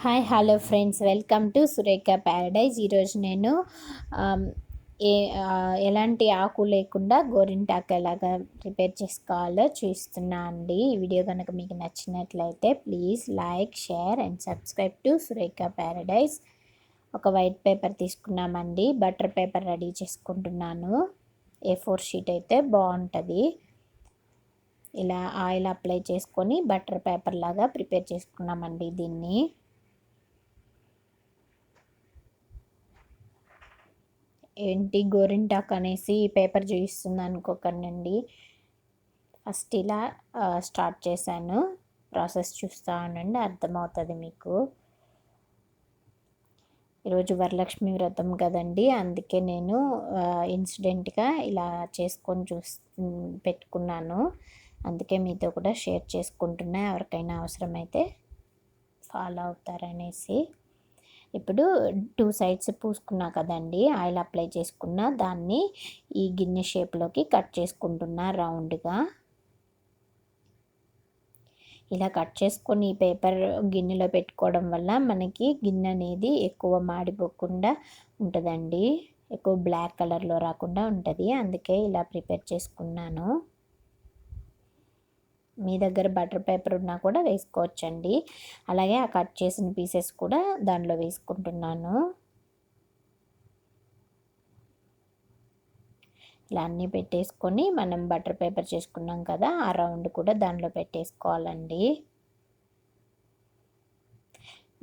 Hi hello friends, welcome to Surekha Paradise. ఈరోజు నేను ఆమ్, ఏ ఎలాంటి ఆకు లేకుండా గోరింటాకు ఎలాగా ప్రిపేర్ చేసుకోవాలో చూస్తున్నా అండి. ఈ వీడియో కనుక మీకు నచ్చినట్లయితే please like, share and subscribe to Surekha Paradise. ఒక వైట్ పేపర్ తీసుకున్నామండి, బటర్ పేపర్ రెడీ చేసుకుంటున్నాను. A4 షీట్ అయితే బాగుంటుంది. ఇలా ఆయిల్ అప్లై చేసుకొని బటర్ పేపర్ లాగా ప్రిపేర్ చేసుకున్నామండి దీన్ని. ఏంటి గోరింటాకు అనేసి పేపర్ చూపిస్తుంది అనుకోకండి. ఫస్ట్ ఇలా స్టార్ట్ చేశాను. ప్రాసెస్ చూస్తూ ఉండండి, అర్థమవుతుంది మీకు. ఈరోజు వరలక్ష్మి వ్రతం కదండి, అందుకే నేను ఇన్సిడెంట్గా ఇలా చేసుకొని పెట్టుకున్నాను. అందుకే మీతో కూడా షేర్ చేసుకుంటున్నా, ఎవరికైనా అవసరమైతే ఫాలో అవుతారనేసి. ఇప్పుడు 2 సైడ్స్ పూసుకున్నా కదండి, ఆయిల్ అప్లై చేసుకున్న దాన్ని ఈ గిన్నె షేప్లోకి కట్ చేసుకుంటున్నా రౌండ్గా. ఇలా కట్ చేసుకొని ఈ పేపర్ గిన్నెలో పెట్టుకోవడం వల్ల మనకి గిన్నె అనేది ఎక్కువ మాడిపోకుండా ఉంటుందండి, ఎక్కువ బ్లాక్ కలర్లో రాకుండా ఉంటుంది. అందుకే ఇలా ప్రిపేర్ చేసుకున్నాను. మీ దగ్గర బటర్ పేపర్ ఉన్నా కూడా వేసుకోవచ్చండి. అలాగే ఆ కట్ చేసిన పీసెస్ కూడా దానిలో వేసుకుంటున్నాను. ఇలా అన్నీ పెట్టేసుకొని మనం బటర్ పేపర్ చేసుకున్నాం కదా, ఆ రౌండ్ కూడా దానిలో పెట్టేసుకోవాలండి.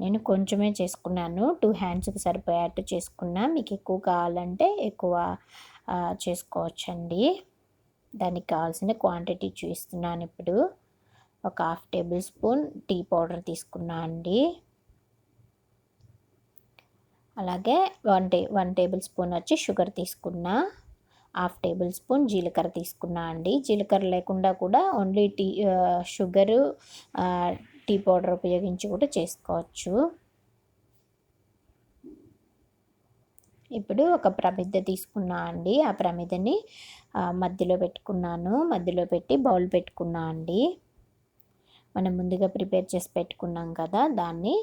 నేను కొంచెమే చేసుకున్నాను, 2 హ్యాండ్స్కి సరిపోయేట్టు చేసుకున్నా. మీకు ఎక్కువ కావాలంటే ఎక్కువ చేసుకోవచ్చండి. దానికి కావాల్సిన క్వాంటిటీ చూపిస్తున్నాను ఇప్పుడు. ఒక 1/2 టేబుల్ స్పూన్ టీ పౌడర్ తీసుకున్నా అండి. అలాగే 1 టేబుల్ స్పూన్ వచ్చి షుగర్ తీసుకున్నా. 1/2 టేబుల్ స్పూన్ జీలకర్ర తీసుకున్నా అండి. జీలకర్ర లేకుండా కూడా ఓన్లీ షుగరు, టీ పౌడర్ ఉపయోగించి కూడా చేసుకోవచ్చు. ఇప్పుడు ఒక ప్రమిద తీసుకున్నా అండి. ఆ ప్రమిదని మధ్యలో పెట్టుకున్నాను. మధ్యలో పెట్టి బౌల్ పెట్టుకున్నా అండి. మనం ముందుగా ప్రిపేర్ చేసి పెట్టుకున్నాం కదా, దాన్ని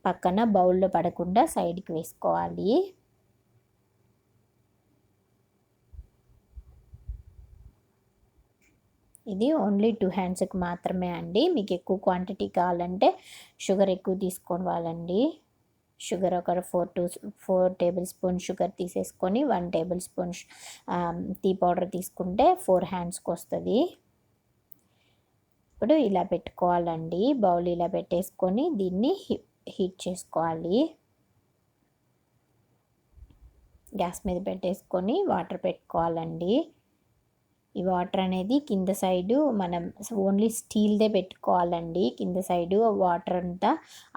పక్కన బౌల్లో పడకుండా సైడ్కి వేసుకోవాలి. ఇది ఓన్లీ 2 హ్యాండ్స్కి మాత్రమే అండి. మీకు ఎక్కువ క్వాంటిటీ కావాలంటే షుగర్ ఎక్కువ తీసుకోవాలండి. షుగర్ ఒక 4 టేబుల్ స్పూన్ షుగర్ తీసేసుకొని 1 టేబుల్ స్పూన్ టీ పౌడర్ తీసుకుంటే 4 హ్యాండ్స్కి వస్తుంది. ఇప్పుడు ఇలా పెట్టుకోవాలండి. బౌల్ ఇలా పెట్టేసుకొని దీన్ని హీట్ చేసుకోవాలి. గ్యాస్ మీద పెట్టేసుకొని వాటర్ పెట్టుకోవాలండి. ఈ వాటర్ అనేది కింద సైడు మనం ఓన్లీ స్టీల్దే పెట్టుకోవాలండి. కింద సైడు వాటర్ అంతా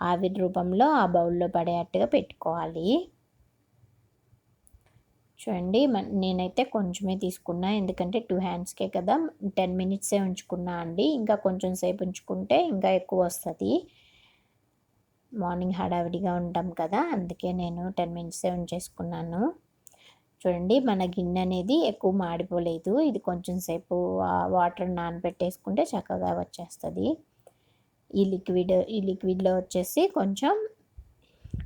ఆవిరి రూపంలో ఆ బౌల్లో పడేటట్టుగా పెట్టుకోవాలి. చూడండి, నేనైతే కొంచెమే తీసుకున్నా, ఎందుకంటే 2 హ్యాండ్స్కే కదా. 10 మినిట్సే ఉంచుకున్నా అండి. ఇంకా కొంచెం సేపు ఉంచుకుంటే ఇంకా ఎక్కువ వస్తుంది. మార్నింగ్ హడావిడిగా ఉంటాం కదా, అందుకే నేను 10 మినిట్సే ఉంచేసుకున్నాను. చూడండి, మన గిన్నె అనేది ఎక్కువ మాడిపోలేదు. ఇది కొంచెం సేపు వాటర్ నానబెట్టేసుకుంటే చక్కగా వచ్చేస్తుంది. ఈ లిక్విడ్లో వచ్చేసి కొంచెం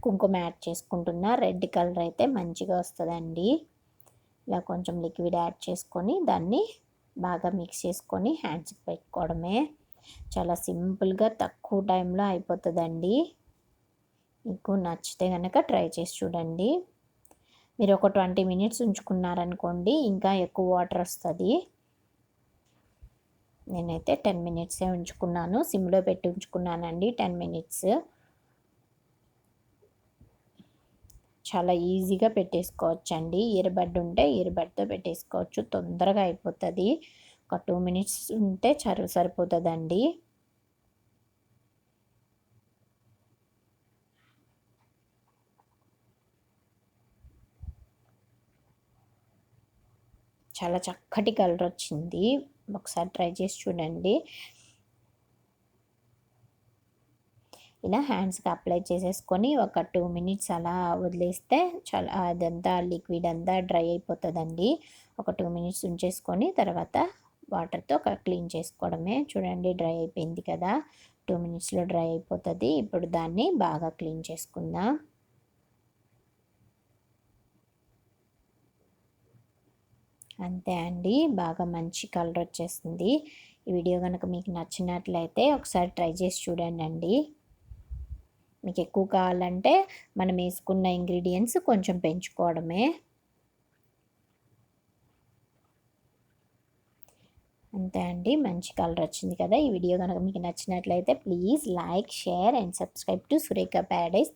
కుంకుమ యాడ్ చేసుకుంటున్నా. రెడ్ కలర్ అయితే మంచిగా వస్తుందండి. ఇలా కొంచెం లిక్విడ్ యాడ్ చేసుకొని దాన్ని బాగా మిక్స్ చేసుకొని హ్యాండ్స్కి పెట్టుకోవడమే. చాలా సింపుల్గా తక్కువ టైంలో అయిపోతుందండి. మీకు నచ్చితే కనుక ట్రై చేసి చూడండి. మీరు ఒక 20 మినిట్స్ ఉంచుకున్నారనుకోండి, ఇంకా ఎక్కువ వాటర్ వస్తుంది. నేనైతే 10 మినిట్సే ఉంచుకున్నాను, సిమ్లో పెట్టి ఉంచుకున్నానండి 10 మినిట్స్. చాలా ఈజీగా పెట్టేసుకోవచ్చండి. ఇయర్బడ్ ఉంటే ఇయర్బడ్తో పెట్టేసుకోవచ్చు, తొందరగా అయిపోతుంది. ఒక 2 మినిట్స్ ఉంటే సరిపోతుందండి. చాలా చక్కటి కలర్ వచ్చింది. ఒకసారి ట్రై చేసి చూడండి. ఇలా హ్యాండ్స్కి అప్లై చేసేసుకొని ఒక 2 మినిట్స్ అలా వదిలేస్తే చాలా అదంతా లిక్విడ్ అంతా డ్రై అయిపోతుందండి. ఒక 2 మినిట్స్ ఉంచేసుకొని తర్వాత వాటర్తో క్లీన్ చేసుకోవడమే. చూడండి, డ్రై అయిపోయింది కదా. 2 మినిట్స్లో డ్రై అయిపోతుంది. ఇప్పుడు దాన్ని బాగా క్లీన్ చేసుకుందాం. అంతే అండి, బాగా మంచి కలర్ వచ్చేస్తుంది. ఈ వీడియో కనుక మీకు నచ్చినట్లయితే ఒకసారి ట్రై చేసి చూడండి. మీకు ఎక్కువ కావాలంటే మనం వేసుకున్న ఇంగ్రీడియంట్స్ కొంచెం పెంచుకోవడమే. అంతే అండి, మంచి కలర్ వచ్చింది కదా. ఈ వీడియో కనుక మీకు నచ్చినట్లయితే please like, share and subscribe to Surekha Paradise.